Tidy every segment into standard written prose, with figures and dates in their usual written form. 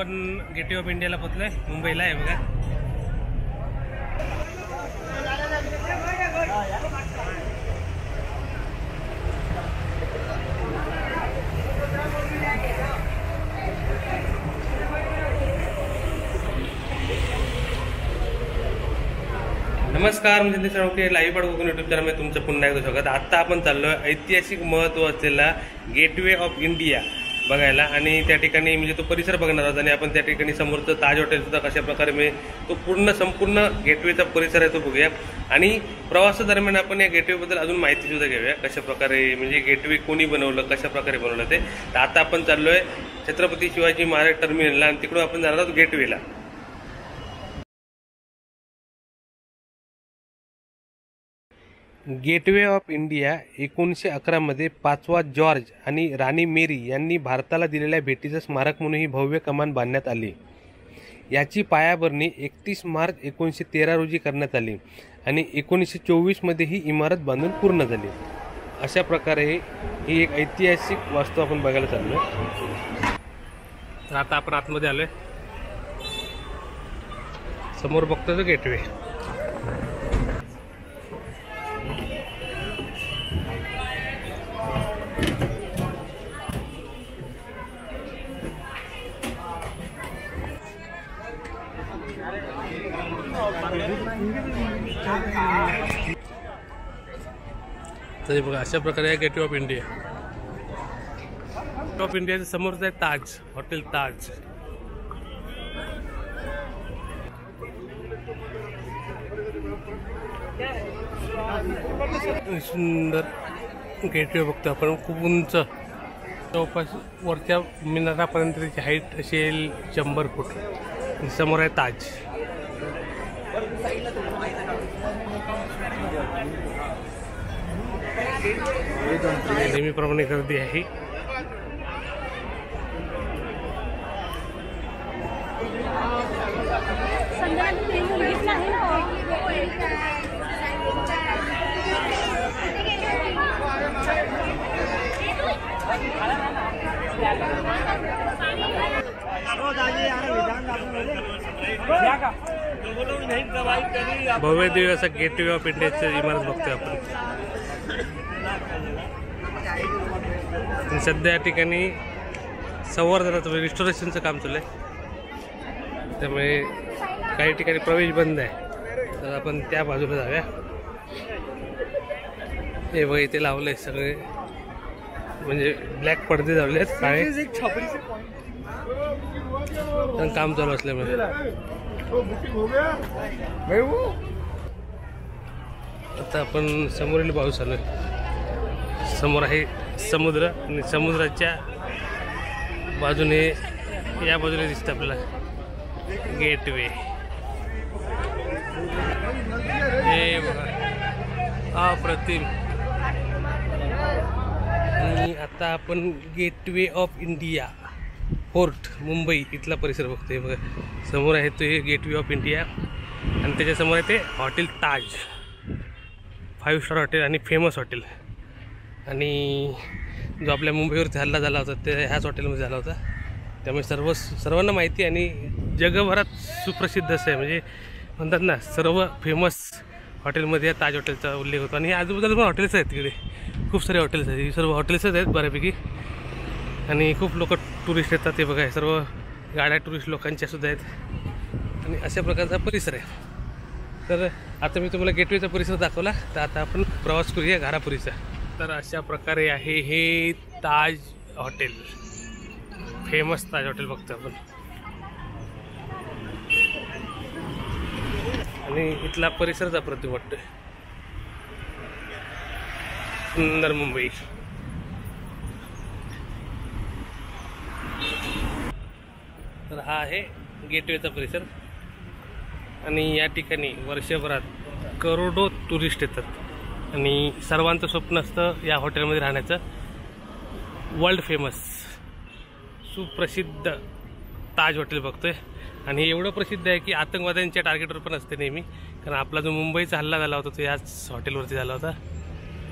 आपण gateway of इंडियाला पोहोचलोय, मुंबईला आहे बघा. नमस्कार, मी संदेश राऊके लाईव्ह पाड कोकण यूट्यूब चॅनलमध्ये तुमचं पुन्हा एकदा स्वागत. आता आपण चाललोय ऐतिहासिक महत्त्व असलेला गेटवे ऑफ इंडिया बघायला आणि त्या ठिकाणी म्हणजे तो परिसर बघणार आहोत. आणि आपण त्या ठिकाणी समोरचं ताज हॉटेल सुद्धा कशा प्रकारे म्हणजे तो संपूर्ण गेटवेचा परिसर आहे तो बघूया. आणि प्रवासादरम्यान आपण या गेटवेबद्दल अजून माहिती सुद्धा घेऊया, कशा प्रकारे म्हणजे गेटवे कोणी बनवलं, कशा प्रकारे बनवलं ते. तर आता आपण चाललोय छत्रपती शिवाजी महाराज टर्मिनलला आणि तिकडून आपण जाणार आहोत गेटवेला. गेटवे ऑफ इंडिया 1911 मध्ये 5वा जॉर्ज आणि राणी मेरी यांनी भारताला दिलेल्या भेटीचं स्मारक म्हणून ही भव्य कमान बांधण्यात आली. याची पायाभरणी 31 मार्च 1913 रोजी करण्यात आली आणि 1924 मध्ये ही इमारत बांधून पूर्ण झाली. अशा प्रकारे ही एक ऐतिहासिक वास्तू आपण बघायला चाललोय. तर आता आपण आतमध्ये आलोय. समोर बघतो तो गेटवे. तरी बघा अशा प्रकारे आहे gateway of India. Gateway of इंडियाच्या समोरच आहे ताज हॉटेल. ताज सुंदर गेटवे बघतो आपण, खूप उंच, जवळपास वरच्या मिनारापर्यंत त्याची हाईट असेल 100 फूट. समोर आहे ताज. नेहमीप्रमाणे गर्दी आहे. भव्य दिव्य असा गेटवे ऑफ इंडियाची इमारत बघतोय आपण. सध्या या ठिकाणी संवर्धनाचं रिस्टोरेशनचं काम चालू आहे, त्यामुळे काही ठिकाणी प्रवेश बंद आहे. तर आपण त्या बाजूला जाऊया. हे बघ इथे लावलंय सगळे, म्हणजे ब्लॅक पडदे लावले आहेत काळे, काम चालू असल्यामुळे. आता आपण समोरील बाजू चालू आहे. समोर आहे समुद्र आणि समुद्राच्या बाजूने या बाजूने दिसतं आपल्याला गेटवे. हे बघा अप्रतिम. आणि आता आपण gateway of India fort Mumbai इथला परिसर बघतोय. बघा समोर आहे तो हे गेटवे ऑफ इंडिया आणि त्याच्यासमोर आहे ते हॉटेल ताज, 5 स्टार हॉटेल आणि फेमस हॉटेल. आणि जो आपल्या मुंबईवरती हल्ला झाला होता ते ह्याच हॉटेलमध्ये झाला होता, त्यामुळे सर्वांना माहिती आणि जगभरात सुप्रसिद्ध असं आहे. म्हणजे म्हणतात ना, सर्व फेमस हॉटेलमध्ये या ताज हॉटेलचा उल्लेख होतो. आणि आजूबाजूला पण हॉटेल्स आहेत, तिकडे खूप सारे हॉटेल्स आहेत. ही सर्व हॉटेल्सच आहेत बऱ्यापैकी. आणि खूप लोक टुरिस्ट येतात. ते बघा सर्व गाड्या टुरिस्ट लोकांच्या सुद्धा आहेत. आणि अशा प्रकारचा परिसर आहे. तर आता मी तुम्हाला गेटवेचा परिसर दाखवला, तर आता आपण प्रवास करूया घारापुरीचा. तर अशा प्रकारे आहे हे ताज हॉटेल, फेमस ताज हॉटेल बघतो आपण. आणि इथला परिसरच अप्रतिम वाटतोय. सुंदर मुंबई. तर हा आहे गेटवेचा परिसर. आणि या ठिकाणी वर्षभरात करोडो टुरिस्ट येतात आणि सर्वांचं स्वप्न असतं या हॉटेलमध्ये राहण्याचं. वर्ल्ड फेमस सुप्रसिद्ध ताज हॉटेल बघतोय. आणि एवढं प्रसिद्ध आहे की आतंकवाद्यांच्या टार्गेटवर पण असते नेहमी, कारण आपला जो मुंबईचा हल्ला झाला होता तो याच हॉटेलवरती झाला होता.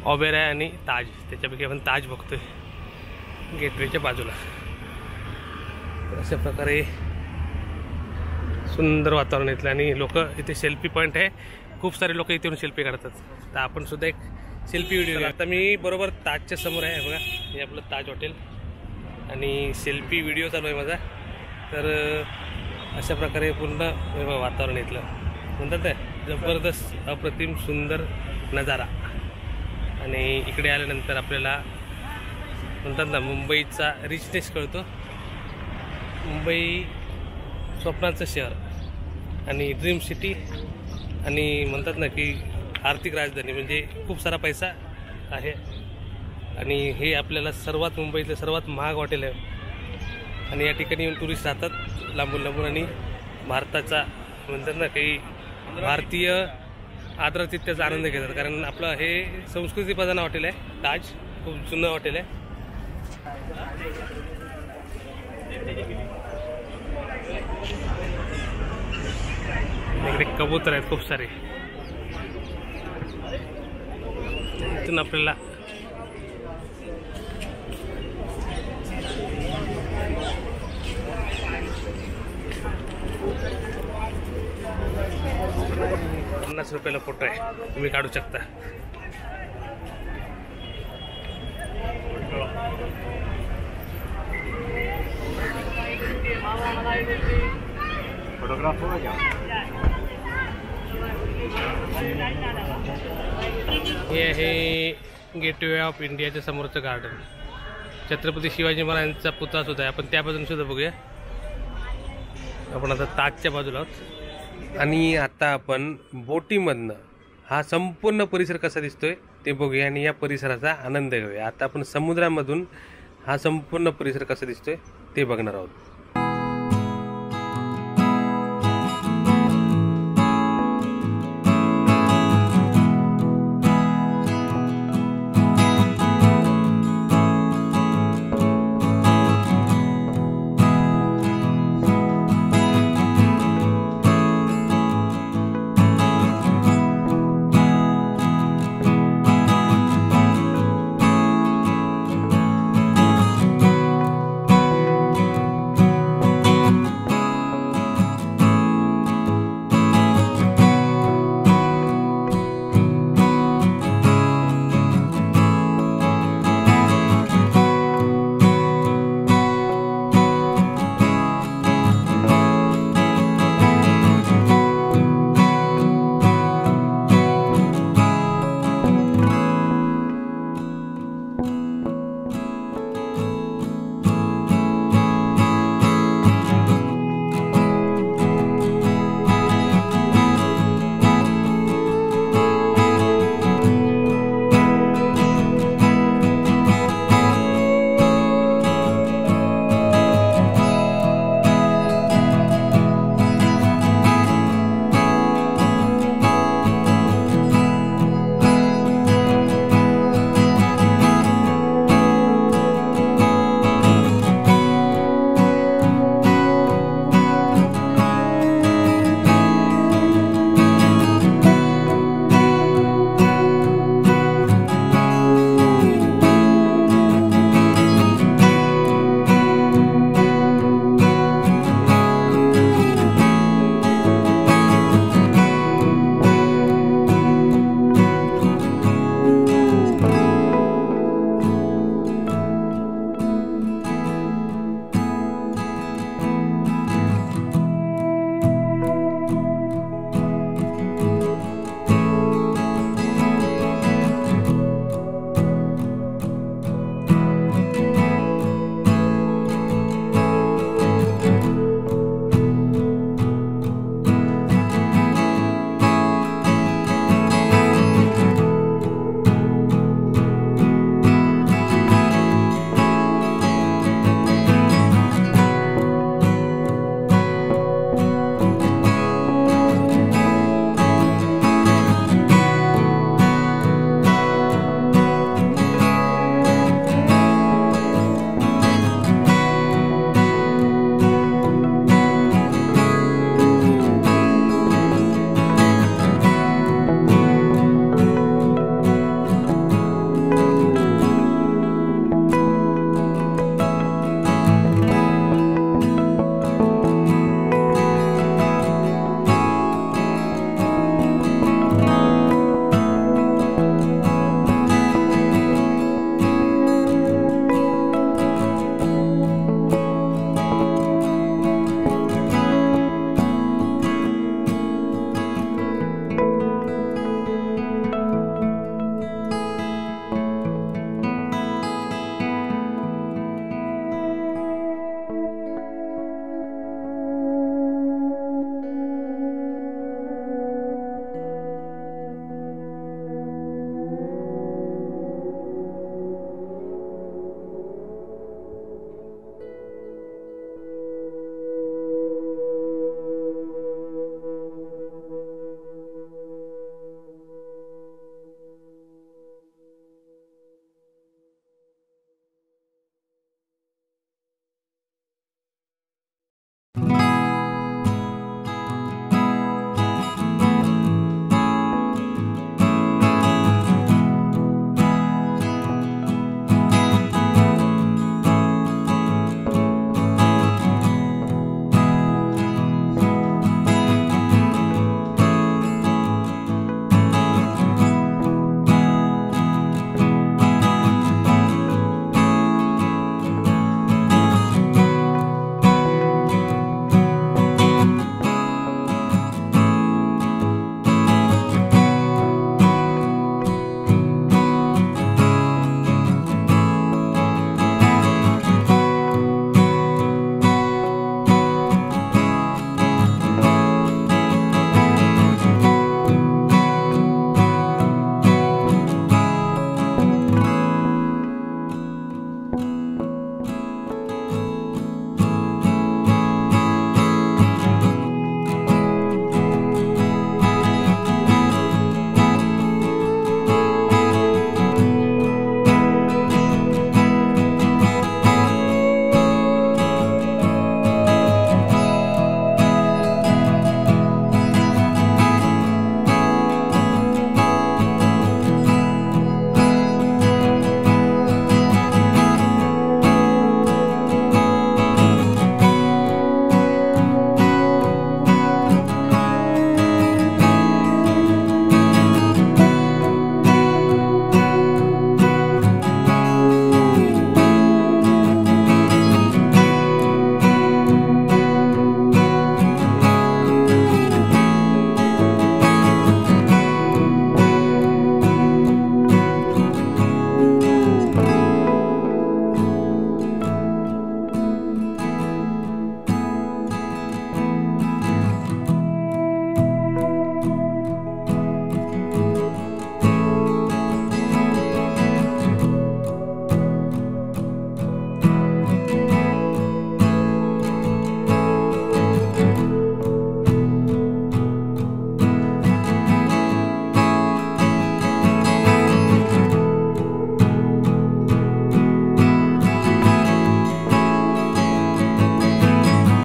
ऑबेराय आणि ताज, त्याच्यापैकी आपण ताज बघतोय गेटवेच्या बाजूला. अशा प्रकारे सुंदर वातावरण इथलं आणि लोक इथे सेल्फी पॉईंट आहे, खूप सारे लोक इथे येऊन सेल्फी काढतात. तर आपण सुद्धा एक सेल्फी व्हिडिओ. आता मी बरोबर ताजच्या समोर आहे बघा, हे आपलं ताज हॉटेल आणि सेल्फी व्हिडिओ चालू आहे माझा. तर अशा प्रकारे पूर्ण वातावरण इथलं म्हणतात ना, जबरदस्त अप्रतिम सुंदर नजारा. आणि इकडे आल्यानंतर आपल्याला म्हणतात ना मुंबईचा रिचनेस कळतो. मुंबई स्वप्नाचं शहर आणि ड्रीम सिटी आणि म्हणतात ना की आर्थिक राजधानी, म्हणजे खूप सारा पैसा आहे. आणि हे आपल्याला सर्वात मुंबईतलं सर्वात महाग हॉटेल आहे आणि या ठिकाणी येऊन टुरिस्ट राहतात लांबून लांबून आणि भारताचा म्हणतात ना काही भारतीय आदरातिथ्याचा आनंद घेतात. कारण आपलं हे संस्कृती प्रधान हॉटेल आहे ताज, खूप जुनं हॉटेल आहे. इकडे कबूतर आहेत खूप सारे. इथून आपल्याला ₹50 फोटो आहे, तुम्ही काढू शकता. हे आहे गेटवे ऑफ इंडियाच्या समोरचं गार्डन. छत्रपती शिवाजी महाराजांचा पुतळा सुद्धा आहे. आपण त्या बाजूने सुद्धा बघूया. आपण आता ताजच्या बाजूला आहोत आणि आता आपण बोटीमधनं हा संपूर्ण परिसर कसा दिसतोय ते बघूया आणि या परिसराचा आनंद घेऊया. आता आपण समुद्रामधून हा संपूर्ण परिसर कसा दिसतोय ते बघणार आहोत.